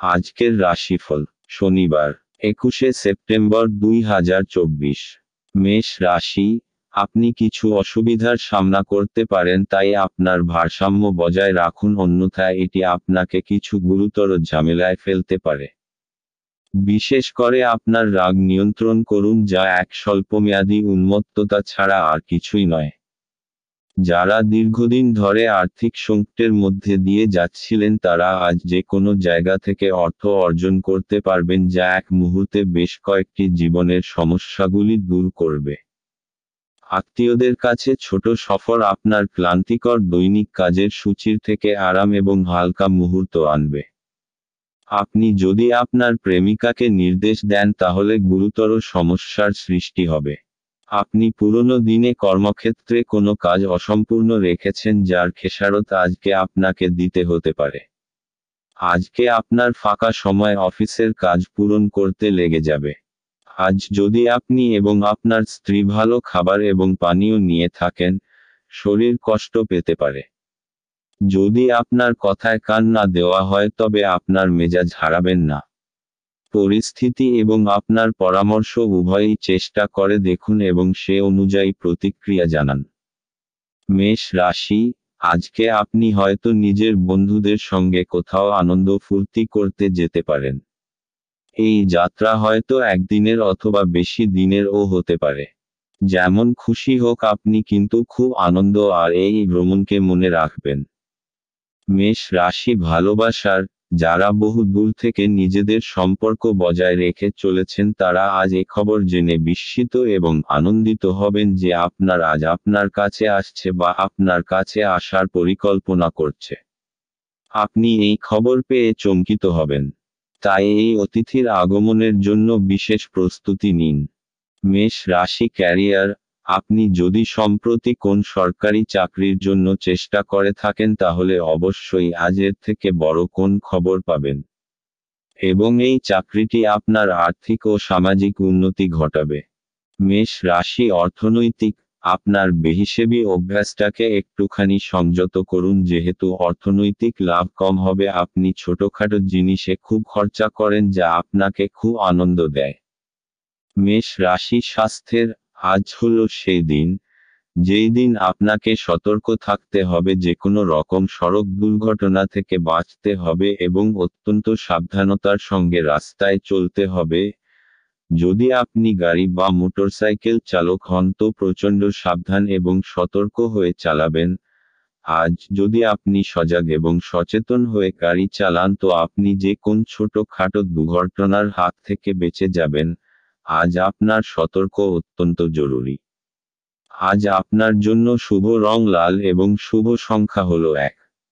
আজকের রাশিফল শনিবার 21শে সেপ্টেম্বর 2024। মেষ রাশি, আপনি কিছু অসুবিধার সামনা করতে পারেন, তাই আপনার ভারসাম্য বজায় রাখুন, অন্যথায় এটি আপনাকে কিছু গুরুতর ঝামেলায় ফেলতে পারে। বিশেষ করে আপনার রাগ নিয়ন্ত্রণ করুন, যা এক স্বল্পমেয়াদী উন্মত্ততা ছাড়া আর কিছুই নয়। যারা দীর্ঘদিন ধরে আর্থিক সংকটের মধ্যে দিয়ে যাচ্ছিলেন তারা আজ যে কোনো জায়গা থেকে অর্থ অর্জন করতে পারবেন, যা এক মুহূর্তে বেশ কয়েকটি জীবনের সমস্যাগুলি দূর করবে। আত্মীয়দের কাছে ছোট সফর আপনার ক্লান্তিকর দৈনিক কাজের সূচির থেকে আরাম এবং হালকা মুহূর্ত আনবে। আপনি যদি আপনার প্রেমিকাকে নির্দেশ দেন তাহলে গুরুতর সমস্যার সৃষ্টি হবে। আপনি পুরনো দিনে কর্মক্ষেত্রে কোনো কাজ অসম্পূর্ণ রেখেছেন, যার খেসারত আজকে আপনাকে দিতে হতে পারে। আজকে আপনার ফাঁকা সময় অফিসের কাজ পূরণ করতে লেগে যাবে। আজ যদি আপনি এবং আপনার স্ত্রী ভালো খাবার এবং পানীয় নিয়ে থাকেন, শরীর কষ্ট পেতে পারে। যদি আপনার কথায় কান না দেওয়া হয় তবে আপনার মেজাজ হারাবেন না। পরিস্থিতি এবং আপনার পরামর্শ উভয়ই চেষ্টা করে দেখুন এবং সে অনুযায়ী প্রতিক্রিয়া জানান। মেষ রাশি, আজকে আপনি হয়তো নিজের বন্ধুদের সঙ্গে কোথাও আনন্দ ফুর্তি করতে যেতে পারেন। এই যাত্রা হয়তো একদিনের অথবা বেশি দিনেরও হতে পারে। যেমন খুশি হোক, আপনি কিন্তু খুব আনন্দ আর এই ভ্রমণকে মনে রাখবেন। মেষ রাশি ভালোবাসার, যারা বহু দূর থেকে নিজেদের সম্পর্ক বজায় রেখে চলেছেন তারা আজ এই খবর জেনে বিস্মিত এবং আনন্দিত হবেন যে আজ আপনার কাছে আসছে বা আপনার কাছে আসার পরিকল্পনা করছে। আপনি এই খবর পেয়ে চমকিত হবেন। তাই এই অতিথির আগমনের জন্য বিশেষ প্রস্তুতি নিন। মেষ রাশি ক্যারিয়ার, আপনি যদি সম্প্রতি কোন সরকারি চাকরির জন্য চেষ্টা করে থাকেন তাহলে অবশ্যই আজ এর থেকে বড় কোন খবর পাবেন। এবং এই চাকরিটি আপনার আর্থিক ও সামাজিক উন্নতি ঘটাবে। মেষ রাশি অর্থনৈতিক, আপনার বেহিসেবি অভ্যাসটাকে একটুখানি সংযত করুন, যেহেতু অর্থনৈতিক লাভ কম হবে। আপনি ছোটখাটো জিনিসে খুব খরচা করেন যা আপনাকে খুব আনন্দ দেয়। মেষ রাশি স্বাস্থ্যের, আজ হলো সেই দিন যেই দিন আপনাকে সতর্ক থাকতে হবে, যে কোনো রকম সড়ক দুর্ঘটনা থেকে বাঁচতে হবে এবং অত্যন্ত সাবধানতার সঙ্গে রাস্তায় চলতে হবে। যদি আপনি গাড়ি বা মোটরসাইকেল চালক হন তো প্রচণ্ড সাবধান এবং সতর্ক হয়ে চালাবেন। আজ যদি আপনি সজাগ এবং সচেতন হয়ে গাড়ি চালান তো আপনি যে কোন ছোটখাটো দুর্ঘটনার হাত থেকে বেঁচে যাবেন। আজ আপনার সতর্ক অত্যন্ত জরুরি। আজ আপনার জন্য শুভ রং লাল এবং শুভ সংখ্যা হলো 1।